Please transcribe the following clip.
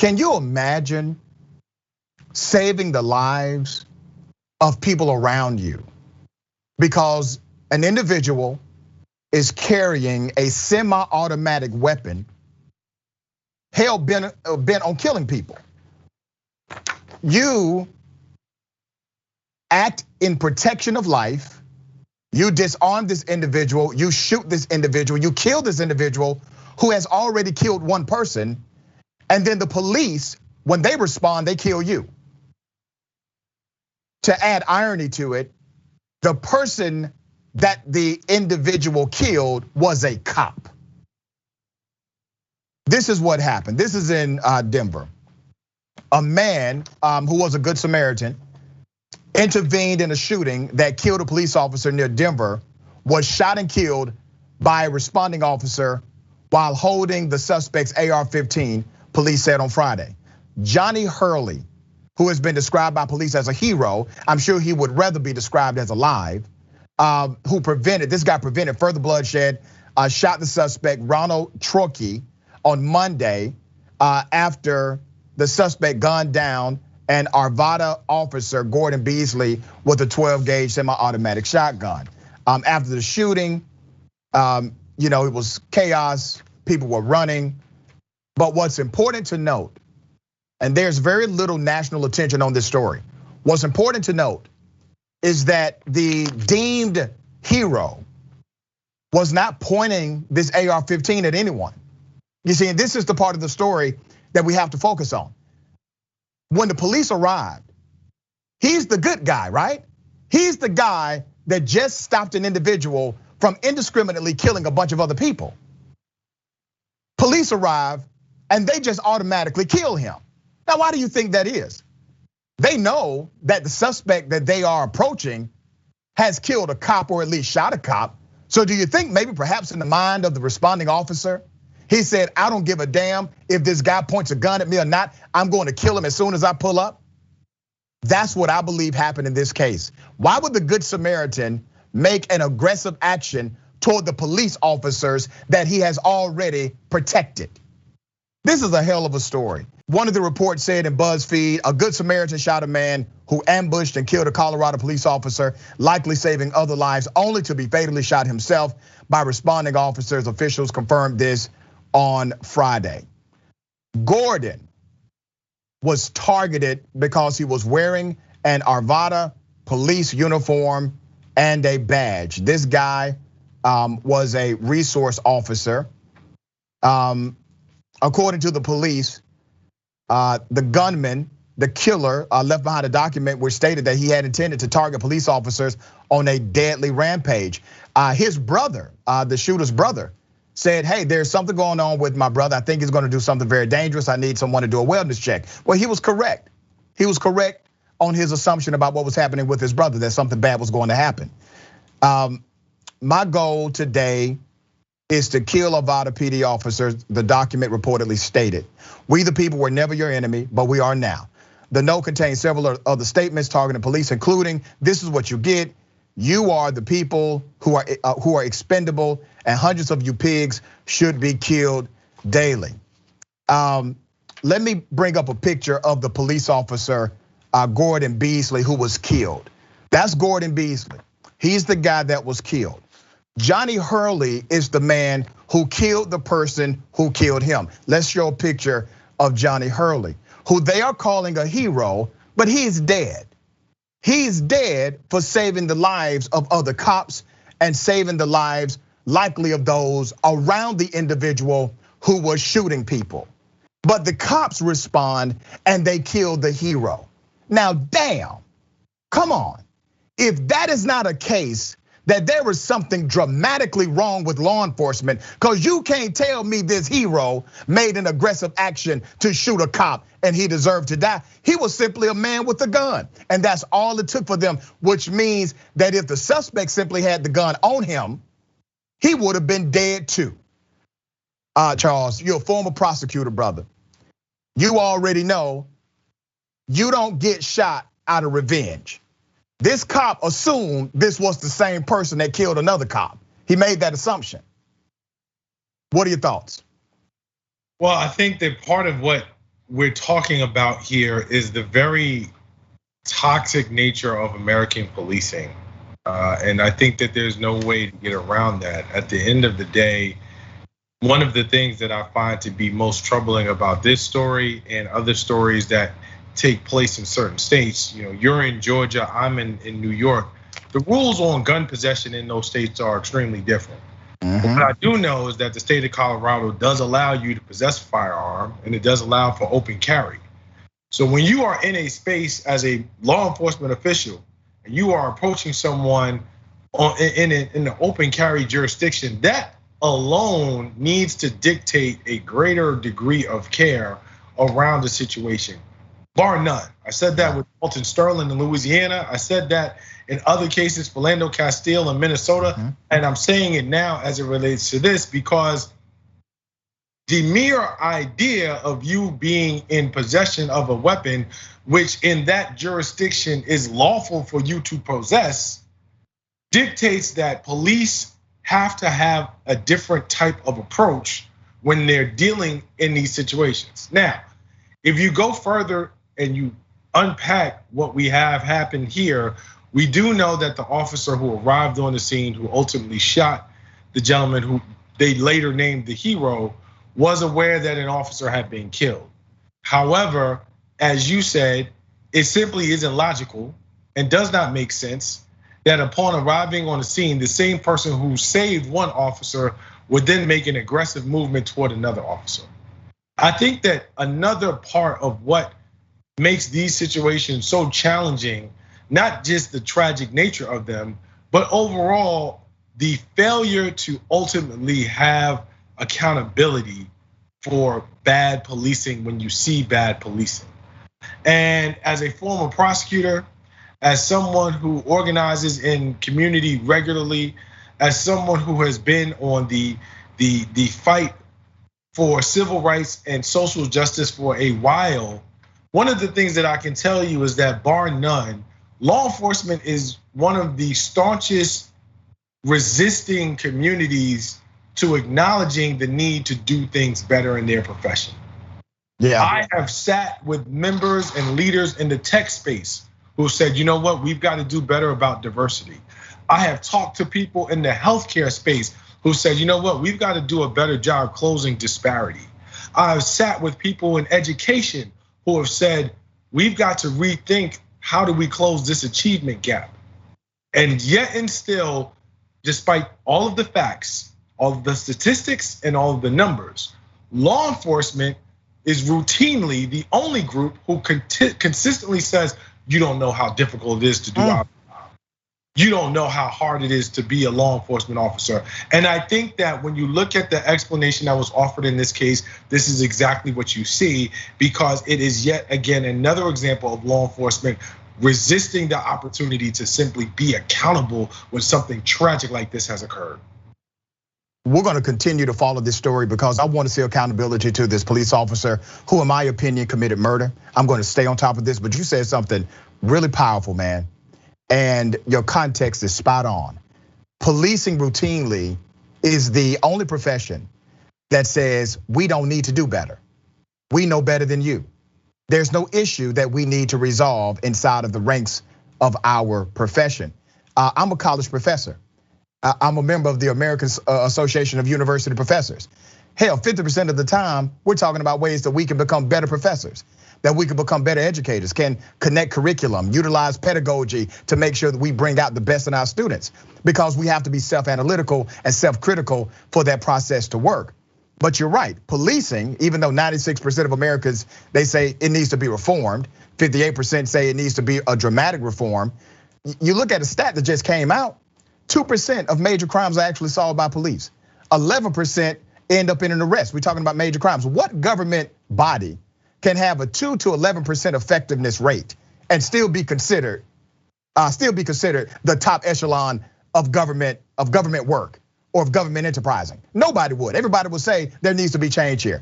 Can you imagine saving the lives of people around you because an individual is carrying a semi-automatic weapon hell bent on killing people? You act in protection of life, you disarm this individual, you shoot this individual, you kill this individual who has already killed one person, and then the police, when they respond, they kill you. To add irony to it, the person that the individual killed was a cop. This is what happened. This is in Denver. A man who was a good Samaritan intervened in a shooting that killed a police officer near Denver, was shot and killed by a responding officer while holding the suspect's AR-15, police said on Friday. Johnny Hurley, who has been described by police as a hero, I'm sure he would rather be described as alive, this guy prevented further bloodshed, shot the suspect, Ronald Trokey, on Monday after the suspect gunned down an Arvada officer, Gordon Beasley, with a 12-gauge semi-automatic shotgun. After the shooting, it was chaos, people were running. But what's important to note, and there's very little national attention on this story. What's important to note is that the deemed hero was not pointing this AR-15 at anyone. You see, and this is the part of the story that we have to focus on. When the police arrived, he's the good guy, right? He's the guy that just stopped an individual from indiscriminately killing a bunch of other people. Police arrive and they just automatically kill him. Now, why do you think that is? They know that the suspect that they are approaching has killed a cop or at least shot a cop. So do you think maybe perhaps in the mind of the responding officer, he said, I don't give a damn if this guy points a gun at me or not, I'm going to kill him as soon as I pull up? That's what I believe happened in this case. Why would the Good Samaritan make an aggressive action toward the police officers that he has already protected? This is a hell of a story. One of the reports said in BuzzFeed, a Good Samaritan shot a man who ambushed and killed a Colorado police officer, likely saving other lives, only to be fatally shot himself by responding officers. Officials confirmed this on Friday. Gordon was targeted because he was wearing an Arvada police uniform and a badge. This guy was a resource officer. According to the police, the gunman, the killer, left behind a document which stated that he had intended to target police officers on a deadly rampage. His brother, the shooter's brother, said, hey, there's something going on with my brother. I think he's gonna do something very dangerous. I need someone to do a wellness check. Well, he was correct. He was correct on his assumption about what was happening with his brother, that something bad was going to happen. My goal today is to kill Arvada PD officers, the document reportedly stated. We the people were never your enemy, but we are now. The note contains several other statements targeting police, including, this is what you get. You are the people who are expendable, and hundreds of you pigs should be killed daily. Let me bring up a picture of the police officer, Gordon Beasley, who was killed. That's Gordon Beasley. He's the guy that was killed. Johnny Hurley is the man who killed the person who killed him. Let's show a picture of Johnny Hurley, who they are calling a hero, but he's dead. He's dead for saving the lives of other cops and saving the lives likely of those around the individual who was shooting people. But the cops respond and they kill the hero. Now, damn, come on. If that is not a case that there was something dramatically wrong with law enforcement, because you can't tell me this hero made an aggressive action to shoot a cop and he deserved to die. He was simply a man with a gun, and that's all it took for them, which means that if the suspect simply had the gun on him, he would have been dead too. Charles, you're a former prosecutor, brother. You already know you don't get shot out of revenge. This cop assumed this was the same person that killed another cop. He made that assumption. What are your thoughts? Well, I think that part of what we're talking about here is the very toxic nature of American policing. And I think that there's no way to get around that. At the end of the day, one of the things that I find to be most troubling about this story and other stories that take place in certain states, you're in Georgia, I'm in New York. The rules on gun possession in those states are extremely different. What I do know is that the state of Colorado does allow you to possess a firearm, and it does allow for open carry. So when you are in a space as a law enforcement official, and you are approaching someone in an open carry jurisdiction, that alone needs to dictate a greater degree of care around the situation, bar none. I said that with Alton Sterling in Louisiana. I said that in other cases, Philando Castile in Minnesota. And I'm saying it now as it relates to this because the mere idea of you being in possession of a weapon, which in that jurisdiction is lawful for you to possess, dictates that police have to have a different type of approach when they're dealing in these situations. Now, if you go further and you unpack what we have happened here, we do know that the officer who arrived on the scene, who ultimately shot the gentleman who they later named the hero, was aware that an officer had been killed. However, as you said, it simply isn't logical and does not make sense that upon arriving on the scene, the same person who saved one officer would then make an aggressive movement toward another officer. I think that another part of what makes these situations so challenging, not just the tragic nature of them, but overall the failure to ultimately have accountability for bad policing when you see bad policing. And as a former prosecutor, as someone who organizes in community regularly, as someone who has been on the fight for civil rights and social justice for a while, one of the things that I can tell you is that bar none, law enforcement is one of the staunchest resisting communities to acknowledging the need to do things better in their profession. Yeah, I have sat with members and leaders in the tech space who said, you know what, we've got to do better about diversity. I have talked to people in the healthcare space who said, you know what, we've got to do a better job closing disparity. I've sat with people in education who have said, we've got to rethink how do we close this achievement gap. And yet and still, despite all of the facts, all of the statistics and all of the numbers, law enforcement is routinely the only group who consistently says, you don't know how difficult it is to do our job. You don't know how hard it is to be a law enforcement officer. And I think that when you look at the explanation that was offered in this case, this is exactly what you see, because it is yet again another example of law enforcement resisting the opportunity to simply be accountable when something tragic like this has occurred. We're going to continue to follow this story because I want to see accountability to this police officer who, in my opinion, committed murder. I'm going to stay on top of this, but you said something really powerful, man. And your context is spot on. Policing routinely is the only profession that says we don't need to do better. We know better than you. There's no issue that we need to resolve inside of the ranks of our profession. I'm a college professor. I'm a member of the American Association of University Professors. Hell, 50% of the time, we're talking about ways that we can become better professors, that we can become better educators, can connect curriculum, utilize pedagogy to make sure that we bring out the best in our students, because we have to be self-analytical and self-critical for that process to work. But you're right, policing, even though 96% of Americans, they say it needs to be reformed, 58% say it needs to be a dramatic reform. You look at a stat that just came out, 2% of major crimes are actually solved by police. 11% end up in an arrest. We're talking about major crimes. What government body can have a 2 to 11% effectiveness rate and still be considered the top echelon of government work or of government enterprising? Nobody would. Everybody would say there needs to be change here.